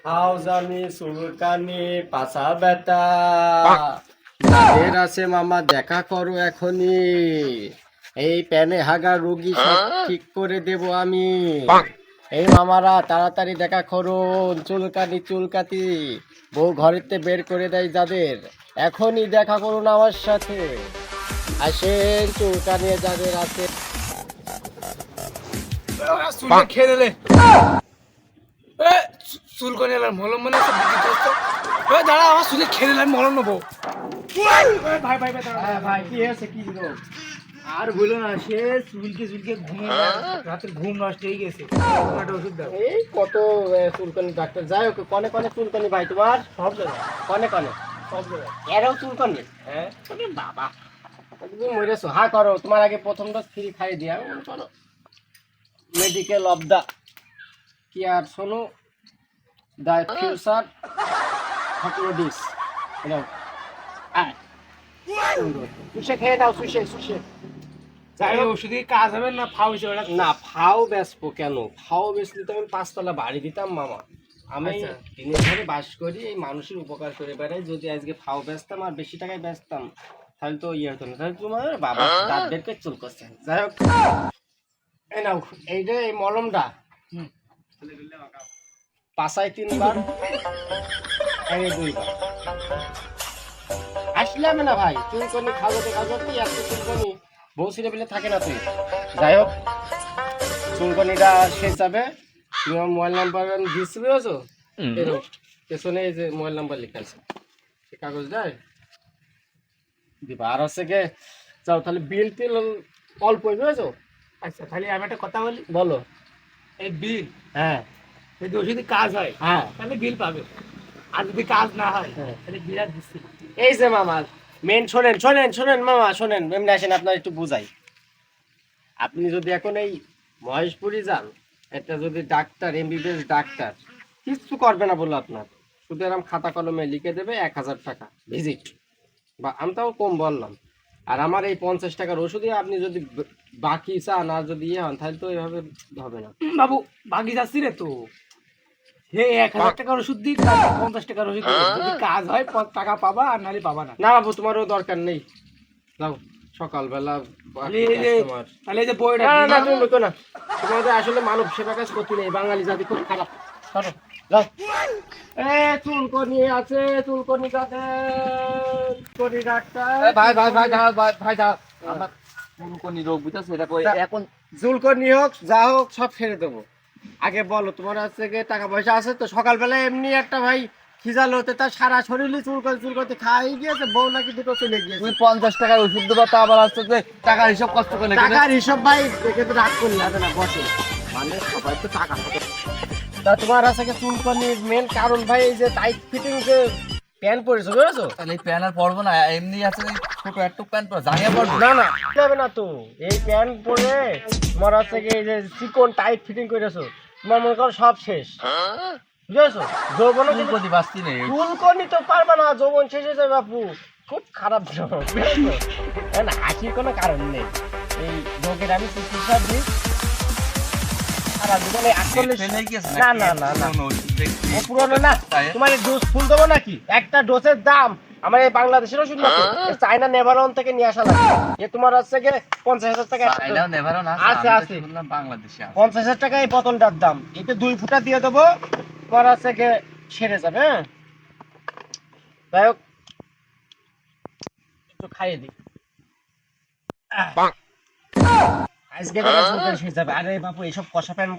হাউজানি চুলকানি পাছা ব্যথা যাদের আছে মামা দেখা করো এখনই। এই প্যানে হাগা রোগী সব ঠিক করে দেব আমি। এই মামারা তাড়াতাড়ি দেখা করুন। চুলকানি চুলকাতি বউ ঘরেতে বের করে দেয় যাদের, এখনই দেখা করুন আমার সাথে। আসেন চুলকানি যাদের আছে। খেয়ে নিলে চুল করে এলাম মলম মানে দাঁড়া আমার চুলে খেয়ে নিলাম মলম নেবো। ভাই ভাই ভাই দাঁড়া। ভাই কি হয়েছে, কি রোগ? আর বলো না, সে চুলকে চুলকে ঘুমিয়ে রাতের ঘুম নষ্ট হয়ে গেছে। একটা ওষুধ দাও। এই কত চুলকানি ডাক্তার, যাই হোক কনে কনে চুলকানি ভাই তোমার? সব জায়গায় কনে কনে সব জায়গায়। এরও চুলকানি? হ্যাঁ আরে বাবা, তুমি মরেছো। হা করো, তোমার আগে প্রথম ডোজ ফ্রি খাই দিয়া করো। মেডিকেল অফ দা কেয়ার শোনো, দ্য ফিউচার হটলোডিস। সুশে খেয়ে দাও, সুশে সুশে। যাই ওষুধে কাজ হবে না ফাউ হিসেবে না ফাও বেচবো কেন? ফাও বেচলে তো আমি 5 তলা বাড়ি দিতাম মামা। আমি আচ্ছা। দিনের ধরে বাস করি, এই মানুষের উপকার করে বেড়াই। যদি আজকে ফাও বেচতাম আর বেশি টাকায় বেচতাম তাহলে তো ইয়ে হতো না। তাহলে তোমার বাবা দাঁত বের করে চুল করছে। যাই হোক, এই নাও এইটা, এই মলমটা পাশায় 3 বার, এই 2 বার। আসলাম না ভাই, চুলকনি খাজতে খাজতে এত চুলকনি বউ ছিঁড়ে পেলে থাকে না তুই। যাই হোক, চুলকনিটা শেষ যাবে। তুমি আমার মোবাইল নাম্বার দিচ্ছি, বুঝেছো? এরকম পেছনে এই যে মোবাইল নাম্বার লেখা আছে, এই কাগজ দেয় দিবা। আর হচ্ছে গে যাও তাহলে, বিল টিল অল্প, বুঝেছো? আচ্ছা তাহলে আমি একটা কথা বলি, বলো। এই বিল হ্যাঁ যদি ওষুধে কাজ হয় হ্যাঁ তাহলে বিল পাবে, আর যদি কাজ না হয় হ্যাঁ। তাহলে বিল আর দিচ্ছি না। এই যে মামা মেন, শোনেন শোনেন শোনেন মামা শোনেন, এমনি আসেন আপনার একটু বুঝাই। আপনি যদি এখন এই মহেশপুরি যান, একটা যদি ডাক্তার, এমবিবিএস ডাক্তার কিচ্ছু করবে না বললো আপনার, শুধু এরকম খাতা কলমে লিখে দেবে 1000 টাকা ভিজিট, বা আমি তাও কম বললাম। আর আমার এই 50 টাকার ওষুধে আপনি যদি বাকি চান আর যদি ইয়ে হন, তাহলে তো এভাবে হবে না। বাবু বাকি যাচ্ছি রে তো, হে 1000 টাকার ওষুধ দিই, 50 টাকার ওষুধ দিই। যদি কাজ হয় টাকা পাবা, আর নাহলে পাবা না। না বাবু, তোমারও দরকার নেই, যাও সকালবেলা তাহলে এই যে তোমার। তাহলে এই যে বইটা না দিই, না তুমি ঢুকো না, তোমাদের আসলে মানব সেবা কাজ করতে নেই, বাঙালি জাতি খুব খারাপ। সরো, যাও। এ চুলকনি আছে, চুলকনি কাটে, চুলকনি ডাক্তার। ভাই ভাই ভাই দাও ভাই ভাই দাও, আমার চুলকনি রোগ বুঝছো এটা এখন চুলকনি হোক যা হোক সব ছেড়ে দেবো। আগে বলো তোমার হচ্ছে গিয়ে টাকা পয়সা আছে তো? সকালবেলা এমনি একটা ভাই খিজাল হতে, তার সারা শরীরে চুলকনি চুলকনি খাই গিয়েছে, বউ নাকি দুটো চলে গিয়েছে। তুমি 50 টাকার ওষুধ দেবো, তা আবার আসতে টাকার হিসাব কষ্ট করে নাকি? টাকার হিসাব ভাই দেখে তো রাগ করলে হবে না, বসে মানে সবাই তো টাকা থাকে। তা তোমার আছে কি চুলকনির মেন কারণ ভাই এই যে টাইট ফিটিং যে প্যান্ট পরেছো, বুঝেছো? তাহলে এই প্যান আর পরবো না, এমনি আছে ছোট একটু প্যান্ট পরা জাঙ্গিয়া পরবো। না না যাবে না তো, এই প্যান্ট পরে তোমার আছে কি এই যে চিকন টাইট ফিটিং করেছো, তোমার মনে করো সব শেষ, বুঝেছো? যৌবনে কিন্তু চুলকনি বাঁচতি নেই। চুলকনি তো পারবে না, যৌবন শেষ হয়ে যাবে বাপু, খুব খারাপ যৌবন, বুঝেছো? না হাসির কোনো কারণ নেই, এই রোগের আমি চিকিৎসা দিই। আর জীবনে 48 ফেলে গেছে না না না না ও পুরনো না, তোমার এই ডোজ ফুল দেবো নাকি? একটা ডোজের দাম আমার এই বাংলাদেশের ওষুধ না, চায়না নেভারন থেকে নিয়ে আসা লাগে। এ তোমার হচ্ছে গিয়ে 50,000 টাকা একটা চাইলেও dose। নেভারও না আছে, আছে। শুনলাম বাংলাদেশে আছে। 50,000 টাকা এই বোতলটার দাম, এতে 2 ফুটা দিয়ে দেবো, তোমার হচ্ছে গিয়ে সেরে যাবে। হ্যাঁ যাই হোক, একটু খাইয়ে দিই। আজকে শেষ যাবে। আরে বাপু এইসব কষা প্যান্ট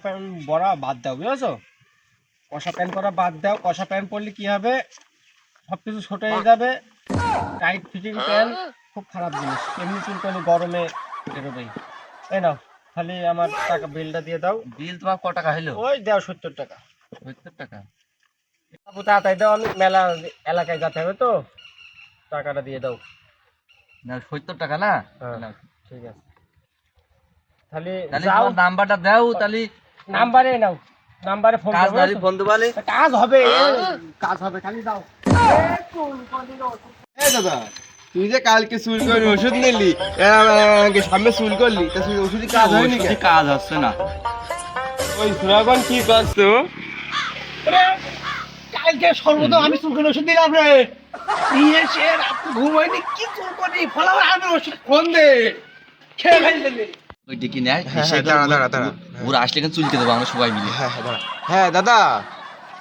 পরা বাদ দাও, বুঝেছো? কষা প্যান্ট পরা বাদ দাও। কষা প্যান্ট পরলে কি হবে, সবকিছু ছোট হয়ে যাবে। টাইট ফিটিং প্যান্ট খুব খারাপ জিনিস, এমনি চুলকানি গরমে বেরোবেই। এই নাও, খালি আমার টাকা বিলটা দিয়ে দাও। বিল তোমার ক টাকা হইলো? ওই দাও 70 টাকা। 70 টাকা? বাবু তাড়াতাড়ি দাও, আমি মেলা এলাকায় যেতে হবে তো, টাকাটা দিয়ে দাও। না 70 টাকা না? হ্যাঁ নাও। ঠিক আছে, তাহলে তাহলে যাও, তোমার নাম্বারটা দাও, তাহলে নাম্বারে নাও, নাম্বারে ফোন কাজ করো। দাঁড়ি ফোন দেবালে। কাজ হবে, কাজ হবে, খালি দাও। এই দাদা, তুই যে কালকে চুল করে ওষুধ নিলি, আমাকে সামনে চুল করলি, তা তুই ওষুধে কাজ হয়নি কেন? কাজ হচ্ছে না। ওই সুরাগন কি করছো? কালকে সর্বপ্রথম আমি চুলকানি ওষুধ দিলাম রে, নিয়ে সে রাত ঘুমাইনি, কি চুলকানি ফলাবার আমি ওষুধ ফোন দে খেয়ে ফেললে। ওই ডেকে নেয়, হ্যাঁ, এসে দাঁড়া, দাঁড়া, দাঁড়া। ওরা আসলে কিন্তু চুলকে দেবো আমরা সবাই মিলে। হ্যাঁ দাদা,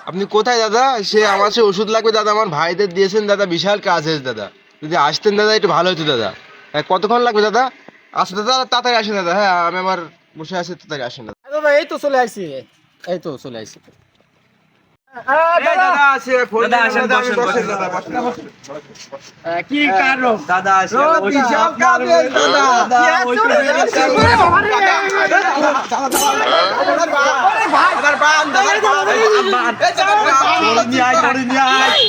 আপনি কোথায় দাদা? সে আমার সে ওষুধ লাগবে দাদা, আমার ভাইদের দিয়েছেন দাদা, বিশাল কাজ আছে দাদা, যদি আসতেন দাদা একটু ভালো হতো দাদা। হ্যাঁ, কতক্ষণ লাগবে দাদা? আসতে দাদা, তাড়াতাড়ি আসেন দাদা। হ্যাঁ, আমি আমার বসে আছি, তাড়াতাড়ি আসেন দাদা। দাদা এই তো চলে আসছি, এই তো চলে আসছি। দাদা আসে, ফোন দাদা, আসেন, দাদা, আমি বসেন, বসেন, বসেন। দাদা, বসেন। কি কারণ দাদা আসে, বিশাল কাজ আছে দাদা। করে নিয়ে আয়